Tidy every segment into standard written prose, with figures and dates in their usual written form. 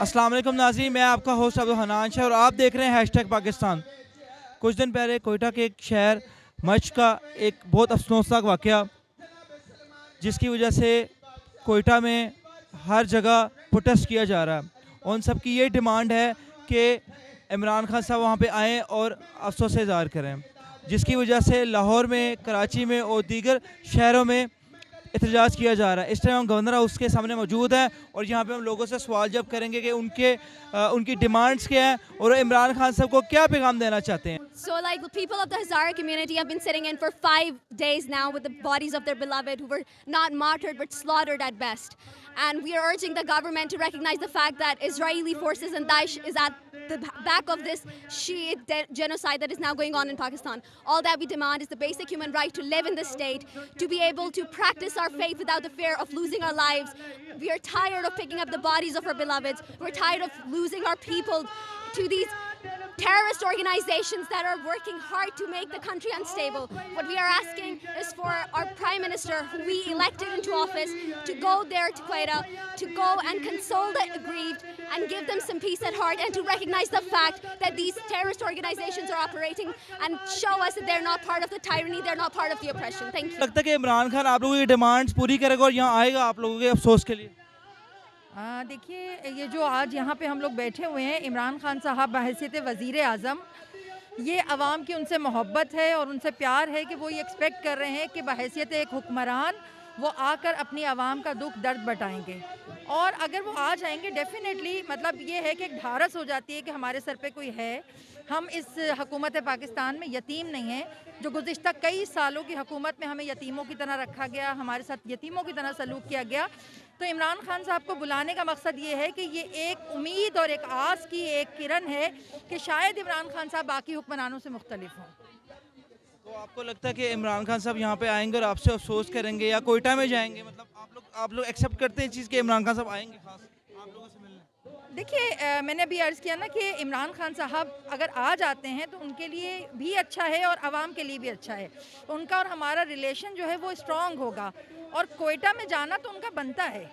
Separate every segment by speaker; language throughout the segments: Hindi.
Speaker 1: अस्सलाम वालेकुम नाज़रीन, मैं आपका होस्ट अब्दुल हनान शाह और आप देख रहे हैं हैशटैग पाकिस्तान। कुछ दिन पहले कोयटा के एक शहर मच का एक बहुत अफसोसनाक वाक़या, जिसकी वजह से कोयटा में हर जगह प्रोटेस्ट किया जा रहा है। उन सब की ये डिमांड है कि इमरान खान साहब वहाँ पे आएँ और अफसोस इज़हार करें, जिसकी वजह से लाहौर में, कराची में और दीगर शहरों में एहतजाज किया जा रहा है। इस टाइम हम गवर्नर हाउस के सामने मौजूद हैं और यहाँ पे हम लोगों से सवाल जब करेंगे कि उनकी डिमांड्स क्या हैं और इमरान खान साहब को क्या पैगाम देना चाहते हैं।
Speaker 2: So, like, the people of the Hazara community have been sitting in for 5 days now with the bodies of their beloved who were not martyred but slaughtered at best. And we are urging the government to recognize the fact that Israeli forces and Daesh is at the back of this Shiite genocide that is now going on in Pakistan. All that we demand is the basic human right to live in this state, to be able to practice our faith without the fear of losing our lives. We are tired of picking up the bodies of our beloveds. We're tired of losing our people to these terrorist organizations that are working hard to make the country unstable. What we are asking is for our Prime Minister, who we elected into office, to go there to Quetta, to go and console the aggrieved and give them some peace at heart, and to recognize the fact that these terrorist organizations are operating and show us that they're not part of the tyranny, they're not part of the oppression. Thank you.
Speaker 1: लगता है कि इमरान खान आप लोगों की डिमांड्स पूरी करेगा और यहाँ आएगा आप लोगों के अफसोस के लिए?
Speaker 3: देखिए, ये जो आज यहाँ पे हम लोग बैठे हुए हैं, इमरान खान साहब बहैसियत वज़ीर आज़म, ये अवाम की उनसे मोहब्बत है और उनसे प्यार है कि वो ये एक्सपेक्ट कर रहे हैं कि बहैसियत एक हुक्मरान वो आकर अपनी आवाम का दुख दर्द बटाएंगे। और अगर वो आ जाएंगे, डेफिनेटली मतलब ये है कि एक ढारस हो जाती है कि हमारे सर पे कोई है। हम इस हुकूमत पाकिस्तान में यतीम नहीं हैं। जो गुज़िश्ता कई सालों की हुकूमत में हमें यतीमों की तरह रखा गया, हमारे साथ यतीमों की तरह सलूक किया गया। तो इमरान खान साहब को बुलाने का मकसद ये है कि ये एक उम्मीद और एक आस की एक किरण है कि शायद इमरान खान साहब बाकी हुक्मरानों से मुख्तलिफ हों।
Speaker 1: तो आपको लगता है कि इमरान खान साहब यहाँ पे आएंगे और आपसे अफसोस करेंगे या कोयटा में जाएंगे? मतलब आप लोग एक्सेप्ट करते हैं चीज़ कि इमरान खान साहब आएंगे खास आप लोगों से मिलने?
Speaker 3: देखिए, मैंने अभी अर्ज़ किया ना कि इमरान खान साहब अगर आ जाते हैं तो उनके लिए भी अच्छा है और आवाम के लिए भी अच्छा है। उनका और हमारा रिलेशन जो है वो स्ट्रॉन्ग होगा। और कोयटा में जाना तो उनका बनता है।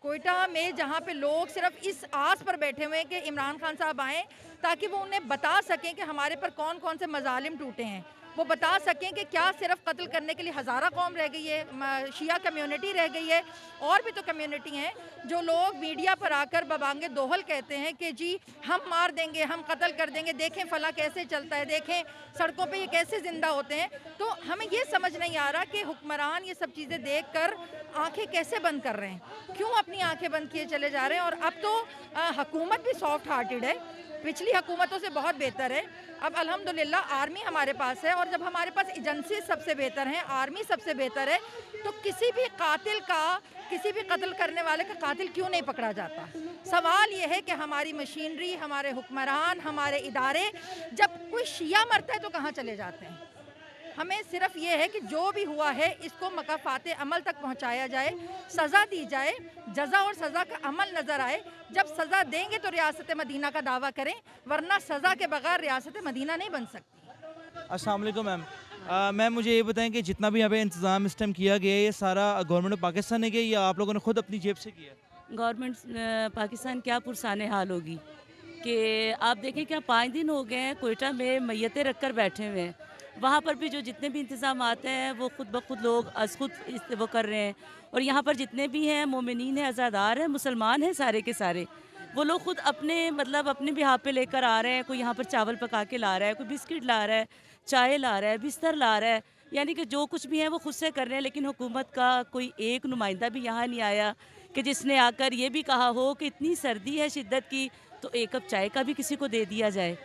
Speaker 3: कोयटा में जहाँ पे लोग सिर्फ इस आस पर बैठे हुए हैं कि इमरान खान साहब आएँ, ताकि वो उन्हें बता सकें कि हमारे पर कौन कौन से मज़ालिम टूटे हैं। वो बता सकें कि क्या सिर्फ कत्ल करने के लिए हज़ारा कौम रह गई है, शिया कम्युनिटी रह गई है, और भी तो कम्युनिटी हैं जो लोग मीडिया पर आकर बबांगे दोहल कहते हैं कि जी हम मार देंगे, हम कत्ल कर देंगे, देखें फला कैसे चलता है, देखें सड़कों पे ये कैसे ज़िंदा होते हैं। तो हमें ये समझ नहीं आ रहा कि हुक्मरान ये सब चीज़ें देख कर आँखें कैसे बंद कर रहे हैं, क्यों अपनी आँखें बंद किए चले जा रहे हैं। और अब तो हुकूमत भी सॉफ्ट हार्टेड है, पिछली हुकूमतों से बहुत बेहतर है। अब अल्हम्दुलिल्लाह आर्मी हमारे पास है, और जब हमारे पास एजेंसी सबसे बेहतर हैं, आर्मी सबसे बेहतर है, तो किसी भी कातिल का, किसी भी कत्ल करने वाले का कातिल क्यों नहीं पकड़ा जाता। सवाल ये है कि हमारी मशीनरी, हमारे हुक्मरान, हमारे इदारे, जब कोई शिया मरता है तो कहाँ चले जाते हैं। हमें सिर्फ ये है कि जो भी हुआ है इसको मकाफाते अमल तक पहुंचाया जाए, सज़ा दी जाए, जज़ा और सज़ा का अमल नज़र आए। जब सज़ा देंगे तो रियासत मदीना का दावा करें, वरना सज़ा के बगैर रियासत मदीना नहीं बन सकती।
Speaker 1: अस्सलाम वालेकुम मैम। मैम मुझे ये बताएं कि जितना भी यहाँ पे इंतज़ाम इस टाइम किया गया है, ये सारा गवर्नमेंट ऑफ पाकिस्तान ने किया या आप लोगों ने खुद अपनी जेब से किया?
Speaker 4: गवर्नमेंट पाकिस्तान क्या पुरसाने हाल होगी कि आप देखें क्या 5 दिन हो गए हैं कोयटा में मैयतें रख कर बैठे हुए हैं। वहाँ पर भी जो जितने भी इंतज़ाम आते हैं वो खुद ब खुद लोग खुद वो कर रहे हैं। और यहाँ पर जितने भी हैं मोमिनीन हैं, अज़ादार हैं, मुसलमान हैं, सारे के सारे वो लोग खुद अपने मतलब अपने बिहार पे लेकर आ रहे हैं। कोई यहाँ पर चावल पका के ला रहा है, कोई बिस्किट ला रहा है, चाय ला रहा है, बिस्तर ला रहा है, यानी कि जो कुछ भी है वो खुद से कर रहे हैं। लेकिन हुकूमत का कोई एक नुमाइंदा भी यहाँ नहीं आया कि जिसने आकर ये भी कहा हो कि इतनी सर्दी है शिद्दत की तो एक कप चाय का भी किसी को दे दिया जाए।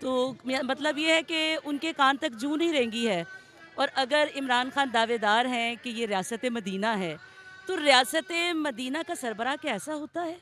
Speaker 4: तो मतलब ये है कि उनके कान तक जूं नहीं रेंगी है। और अगर इमरान खान दावेदार हैं कि ये रियासत मदीना है, तो रियासत मदीना का सरबराह कैसा होता है?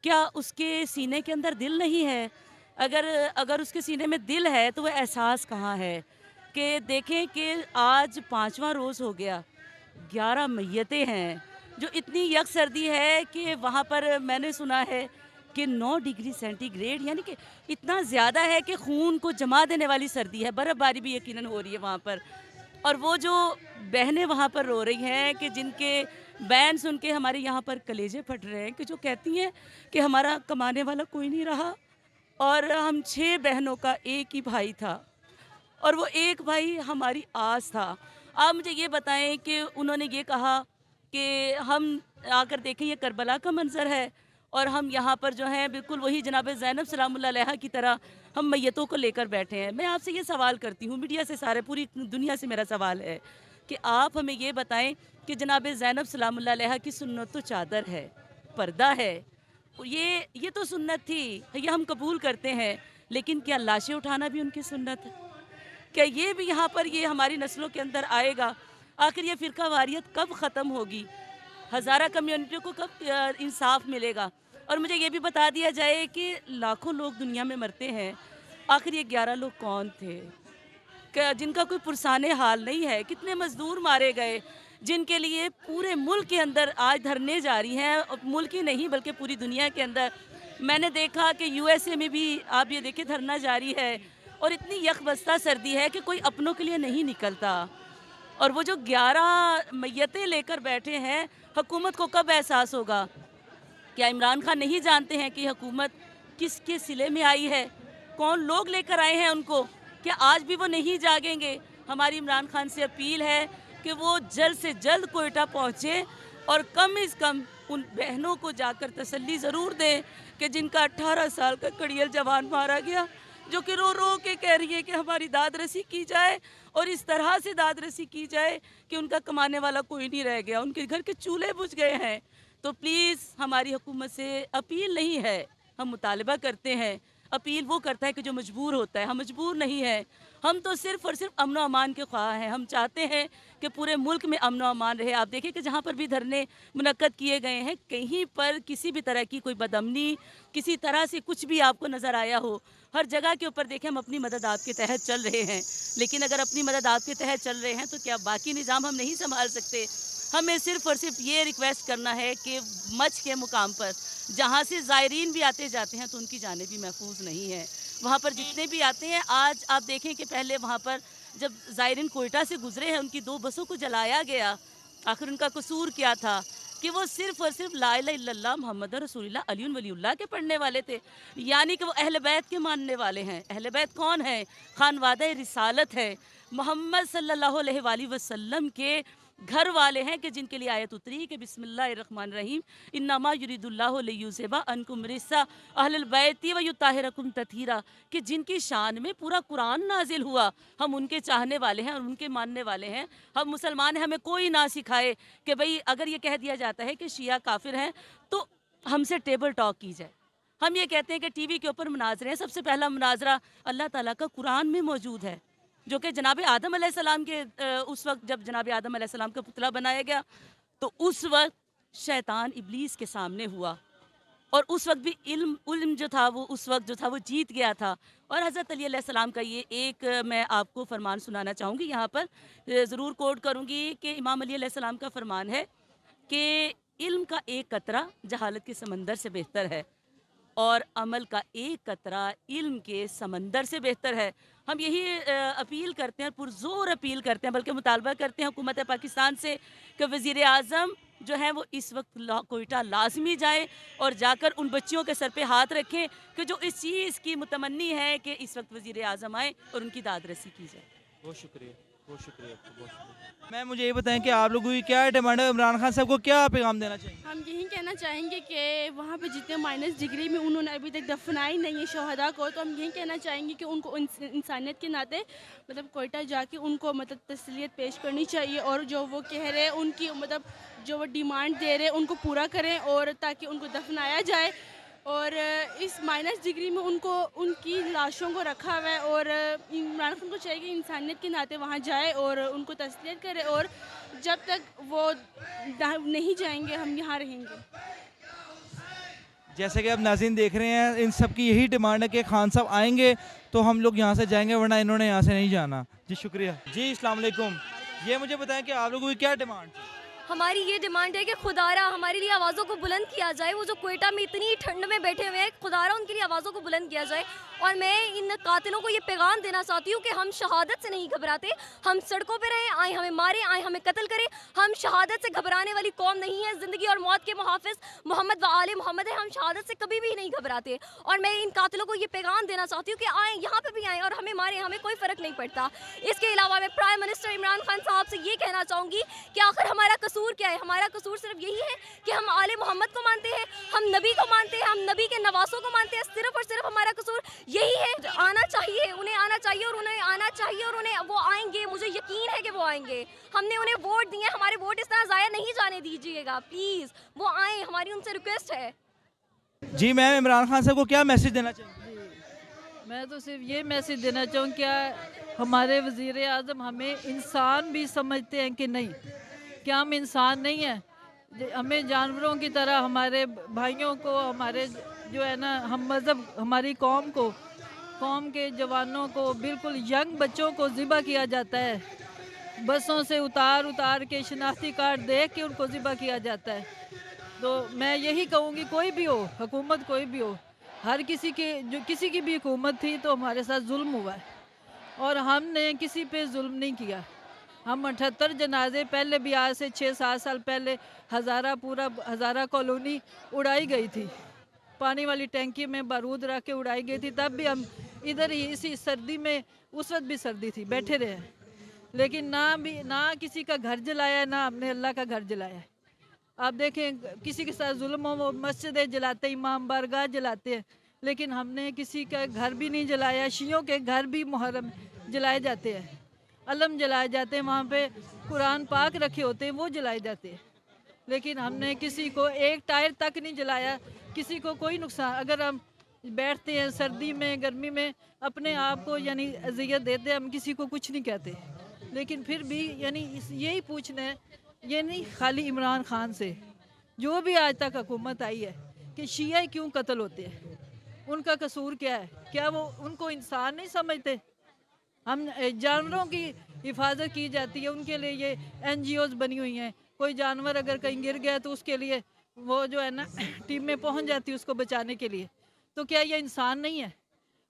Speaker 4: क्या उसके सीने के अंदर दिल नहीं है? अगर उसके सीने में दिल है तो वह एहसास कहाँ है कि देखें कि आज 5वां रोज़ हो गया, 11 मैयतें हैं, जो इतनी यक सर्दी है कि वहाँ पर मैंने सुना है कि 9 डिग्री सेंटीग्रेड, यानी कि इतना ज़्यादा है कि खून को जमा देने वाली सर्दी है। बर्फ़बारी भी यकीनन हो रही है वहाँ पर। और वो जो बहनें वहाँ पर रो रही हैं कि जिनके बैन सुन के हमारे यहाँ पर कलेजे फट रहे हैं कि जो कहती हैं कि हमारा कमाने वाला कोई नहीं रहा और हम 6 बहनों का एक ही भाई था और वो एक भाई हमारी आस था। आप मुझे ये बताएं कि उन्होंने ये कहा कि हम आकर देखें ये करबला का मंज़र है और हम यहाँ पर जो है बिल्कुल वही जनाब ज़ैनब सलामुल्लाह अलैहा की तरह हम मैयतों को लेकर बैठे हैं। मैं आपसे ये सवाल करती हूँ, मीडिया से, सारे पूरी दुनिया से मेरा सवाल है कि आप हमें ये बताएं कि जनाब ज़ैनब सलामुल्लाह अलैहा की सुन्नत तो चादर है, पर्दा है, ये तो सुन्नत थी, ये हम कबूल करते हैं, लेकिन क्या लाशें उठाना भी उनकी सुन्नत है? क्या ये भी यहाँ पर ये हमारी नस्लों के अंदर आएगा? आखिर ये फ़िरका वारियत कब ख़त्म होगी? हज़ारा कम्युनिटी को कब इंसाफ मिलेगा? और मुझे ये भी बता दिया जाए कि लाखों लोग दुनिया में मरते हैं, आखिर ये 11 लोग कौन थे क्या जिनका कोई पुरसाने हाल नहीं है? कितने मज़दूर मारे गए जिनके लिए पूरे मुल्क के अंदर आज धरने जारी हैं, मुल्क ही नहीं बल्कि पूरी दुनिया के अंदर। मैंने देखा कि यूएसए में भी आप ये देखिए धरना जारी है और इतनी यकबस्ता सर्दी है कि कोई अपनों के लिए नहीं निकलता। और वो जो 11 मैयतें लेकर बैठे हैं, हुकूमत को कब एहसास होगा? क्या इमरान खान नहीं जानते हैं कि हुकूमत किसके सिले में आई है? कौन लोग लेकर आए हैं उनको? क्या आज भी वो नहीं जागेंगे? हमारी इमरान खान से अपील है कि वो जल्द से जल्द कोयटा पहुँचे और कम से कम उन बहनों को जाकर तसल्ली ज़रूर दें कि जिनका 18 साल का कड़ियल जवान मारा गया, जो कि रो रो के कह रही है कि हमारी दादरसी की जाए और इस तरह से दादरसी की जाए कि उनका कमाने वाला कोई नहीं रह गया, उनके घर के चूल्हे बुझ गए हैं। तो प्लीज़ हमारी हुकूमत से अपील नहीं है, हम मुतालबा करते हैं। अपील वो करता है कि जो मजबूर होता है, हम मजबूर नहीं हैं। हम तो सिर्फ़ और सिर्फ अमन व अमान के ख्वाह हैं। हम चाहते हैं कि पूरे मुल्क में अमन व अमान रहे। आप देखिए कि जहाँ पर भी धरने मुनक्कद किए गए हैं, कहीं पर किसी भी तरह की कोई बदअमनी, किसी तरह से कुछ भी आपको नज़र आया हो, हर जगह के ऊपर देखें हम अपनी मदद आपके तहत चल रहे हैं। लेकिन अगर अपनी मदद आपके तहत चल रहे हैं तो क्या बाकी निज़ाम हम नहीं संभाल सकते? हमें सिर्फ़ और सिर्फ ये रिक्वेस्ट करना है कि मच के मुकाम पर जहाँ से ज़ायरीन भी आते जाते हैं तो उनकी जानें भी महफूज नहीं है। वहाँ पर जितने भी आते हैं, आज आप देखें कि पहले वहाँ पर जब ज़ायरीन कोयटा से गुजरे हैं उनकी 2 बसों को जलाया गया। आखिर उनका कसूर क्या था कि वो सिर्फ़ और सिर्फ ला इलाहा इल्लल्लाह मुहम्मद रसूलुल्लाह अली वलीउल्लाह के पढ़ने वाले थे, यानी कि वो अहले बैत के मानने वाले हैं। अहले बैत कौन है? खानवादा रिसालत है, मोहम्मद सल्लल्लाहु अलैहि वसल्लम के घर वाले हैं कि जिनके लिए आयत उतरी कि बिस्मिल्लाहिर्रहमानिर्रहीम इन्नमा युरिदुल्लाहु लियुज़हिबा अन्कुम रिज्सा अहलल बैति व युताहिरकुम तत्हीरा, कि जिनकी शान में पूरा कुरान नाजिल हुआ। हम उनके चाहने वाले हैं और उनके मानने वाले हैं। हम मुसलमान हैं, हमें कोई ना सिखाए कि भाई अगर ये कह दिया जाता है कि शिया काफिर हैं तो हमसे टेबल टॉक की जाए। हम ये कहते हैं कि टीवी के ऊपर मुनाजरे हैं। सबसे पहला मुनाजरा अल्लाह ताला का कुरान में मौजूद है, जो कि जनाब आदम अलैहिस्सलाम के उस वक्त जब जनाब आदम अलैहिस्सलाम का पुतला बनाया गया तो उस वक्त शैतान इब्लीस के सामने हुआ और उस वक्त भी इल्म जो था वो उस वक्त जो था वो जीत गया था। और हज़रत अली अलैहिस्सलाम का ये एक मैं आपको फरमान सुनाना चाहूँगी, यहाँ पर ज़रूर कोट करूँगी कि इमाम अली अलैहिस्सलाम का फरमान है कि इल्म का एक कतरा जहालत के समंदर से बेहतर है और अमल का एक कतरा इल्म के समंदर से बेहतर है। हम यही अपील करते हैं, पुरज़ोर अपील करते हैं, बल्कि मुतालबा करते हैं हुकूमत पाकिस्तान से कि वज़ीर आज़म जो है वो इस वक्त कोयटा लाजमी जाए और जाकर उन बच्चियों के सर पे हाथ रखें कि जो इस चीज़ की मुतमन्नी है कि इस वक्त वज़ीर आज़म आए और उनकी दादरसी की जाए।
Speaker 1: बहुत शुक्रिया, बहुत शुक्रिया आपका, बहुत शुक्रिया। मैम मुझे ये बताएं कि आप लोगों की क्या डिमांड है? इमरान खान साहब को क्या पैगाम देना चाहिए?
Speaker 5: हम यही कहना चाहेंगे कि वहाँ पे जितने माइनस डिग्री में उन्होंने अभी तक दफनाई नहीं है शहदा को, तो हम यही कहना चाहेंगे कि उनको इंसानियत के नाते मतलब कोयटा जाके उनको मतलब तसलियत पेश करनी चाहिए और जो वो कह रहे हैं उनकी मतलब जो वो डिमांड दे रहे हैं उनको पूरा करें और ताकि उनको दफनाया जाए। और इस माइनस डिग्री में उनको उनकी लाशों को रखा हुआ है और इमरान खान को चाहिए कि इंसानियत के नाते वहाँ जाए और उनको तसलियत करे और जब तक वो नहीं जाएंगे हम यहाँ रहेंगे।
Speaker 1: जैसे कि आप नाज़रीन देख रहे हैं, इन सब की यही डिमांड है कि खान साहब आएंगे तो हम लोग यहाँ से जाएंगे, वरना इन्होंने यहाँ से नहीं जाना। जी शुक्रिया जी। अस्सलाम वालेकुम। ये मुझे बताएं कि आप लोगों की क्या डिमांड?
Speaker 6: हमारी ये डिमांड है कि खुदारा हमारे लिए आवाज़ों को बुलंद किया जाए। वो जो क्वेटा में इतनी ठंड में बैठे हुए हैं, खुदारा उनके लिए आवाज़ों को बुलंद किया जाए। और मैं इन कातिलों को ये पैगाम देना चाहती हूँ कि हम शहादत से नहीं घबराते। हम सड़कों पे रहें, आए हमें मारें, आए हमें कत्ल करें, हम शहादत से घबराने वाली कौम नहीं है। ज़िंदगी और मौत के मुहाफ़िज़ मोहम्मद व आले मोहम्मद है। हम शहादत से कभी भी नहीं घबराते। और मैं इन कातिलों को ये पैगाम देना चाहती हूँ कि आए यहाँ पे भी आएँ और हमें मारें, हमें कोई फ़र्क नहीं पड़ता। इसके अलावा मैं प्राइम मिनिस्टर इमरान खान साहब से ये कहना चाहूँगी कि आखिर हमारा कसूर क्या है। हमारा कसूर सिर्फ यही है कि हम आले मोहम्मद को मानते हैं, हम नबी को मानते हैं, हम नबी के नवासों को मानते हैं। सिर्फ और सिर्फ हमारा कसूर यही है। आना चाहिए, उन्हें आना चाहिए और उन्हें आना चाहिए और उन्हें वो आएंगे। मुझे यकीन है कि वो आएंगे। हमने उन्हें वोट दिए, हमारे वोट इस तरह ज़ाया नहीं जाने दीजिएगा प्लीज़। वो आएँ, हमारी उनसे रिक्वेस्ट है।
Speaker 1: जी मैम, इमरान खान साहब को क्या मैसेज देना चाहिए?
Speaker 7: मैं तो सिर्फ ये मैसेज देना चाहूँ, क्या हमारे वज़ीर आज़म हमें इंसान भी समझते हैं कि नहीं? क्या हम इंसान नहीं हैं? हमें जानवरों की तरह हमारे भाइयों को, हमारे जो है ना हम मज़हब, हमारी कौम को, कौम के जवानों को, बिल्कुल यंग बच्चों को ज़िबा किया जाता है। बसों से उतार उतार के शनाख्ती कार्ड देख के उनको ज़िबा किया जाता है। तो मैं यही कहूँगी, कोई भी हो हुकूमत, कोई भी हो, हर किसी के, जो किसी की भी हुकूमत थी तो हमारे साथ जुल्म हुआ है और हमने किसी पे जुल्म नहीं किया। हम 78 जनाजे पहले भी, आज से 6-7 साल पहले हज़ारा कॉलोनी उड़ाई गई थी, पानी वाली टैंकी में बारूद रख के उड़ाई गई थी। तब भी हम इधर ही इसी सर्दी में, उस वक्त भी सर्दी थी, बैठे रहे। लेकिन ना किसी का घर जलाया, ना हमने अल्लाह का घर जलाया। आप देखें, किसी के साथ जुल्म हो, वो मस्जिदें जलाते, इमाम बारगाह जलाते हैं, लेकिन हमने किसी का घर भी नहीं जलाया। शियों के घर भी मुहर्रम जलाए जाते हैं, अलम जलाए जाते हैं, वहाँ पे कुरान पाक रखे होते हैं, वो जलाए जाते हैं। लेकिन हमने किसी को एक टायर तक नहीं जलाया, किसी को कोई नुकसान। अगर हम बैठते हैं सर्दी में, गर्मी में, अपने आप को यानी अजियत देते हैं, हम किसी को कुछ नहीं कहते। लेकिन फिर भी यानी यही पूछना है, ये नहीं खाली इमरान खान से, जो भी आज तक हुकूमत आई है, कि शिया क्यों कत्ल होते हैं, उनका कसूर क्या है? क्या वो उनको इंसान नहीं समझते? हम जानवरों की हिफाजत की जाती है, उनके लिए ये NGOs बनी हुई हैं। कोई जानवर अगर कहीं गिर गया तो उसके लिए वो जो है ना टीमें पहुंच जाती है उसको बचाने के लिए। तो क्या ये इंसान नहीं है?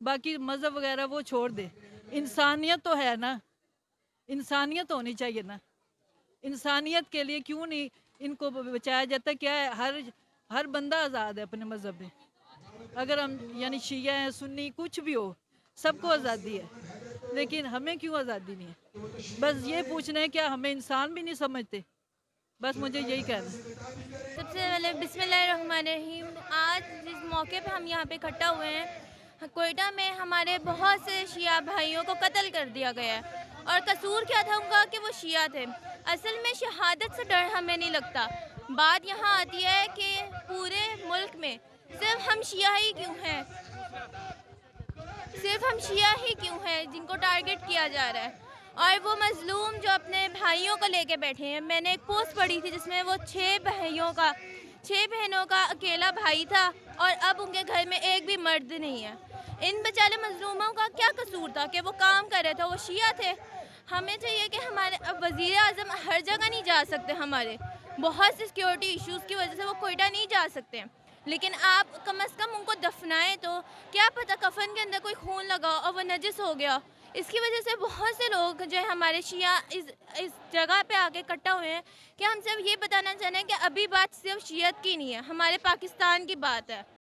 Speaker 7: बाकी मज़हब वगैरह वो छोड़ दे, इंसानियत तो है ना, इंसानियत होनी चाहिए ना। इंसानियत के लिए क्यों नहीं इनको बचाया जाता? क्या है, हर बंदा आज़ाद है अपने मज़हब में। अगर हम यानी शिया हैं, सुन्नी, कुछ भी हो, सबको आज़ादी है, लेकिन हमें क्यों आज़ादी नहीं है? बस ये पूछना है, क्या हमें इंसान भी नहीं समझते? बस मुझे यही कहना है।
Speaker 8: सबसे पहले बिस्मिल्लाहिर्रहमानिर्रहीम। आज जिस मौके पे हम यहाँ पे इकट्ठा हुए हैं, कोयटा में हमारे बहुत से शिया भाइयों को कत्ल कर दिया गया है। और कसूर क्या था उनका कि वो शिया थे। असल में शहादत से डर हमें नहीं लगता। बात यहाँ आती है कि पूरे मुल्क में सिर्फ हम शिया ही क्यों हैं, सिर्फ हम शिया ही क्यों हैं जिनको टारगेट किया जा रहा है। और वो मजलूम जो अपने भाइयों को लेके बैठे हैं। मैंने एक पोस्ट पढ़ी थी जिसमें वो 6 बहनों का अकेला भाई था और अब उनके घर में एक भी मर्द नहीं है। इन बेचारे मजलूमों का क्या कसूर था कि वो काम कर रहे थे, वो शिया थे। हमें चाहिए कि हमारे अब वज़ीर आज़म हर जगह नहीं जा सकते, हमारे बहुत से सिक्योरिटी इश्यूज़ की वजह से वो कोयटा नहीं जा सकते, लेकिन आप कम से कम उनको दफनाएं। तो क्या पता कफन के अंदर कोई खून लगा और वो नजिस हो गया। इसकी वजह से बहुत से लोग जो है हमारे शिया इस जगह पे आके इकट्ठा हुए हैं कि हम सिर्फ ये बताना चाह रहे हैं कि अभी बात सिर्फ शियत की नहीं है, हमारे पाकिस्तान की बात है।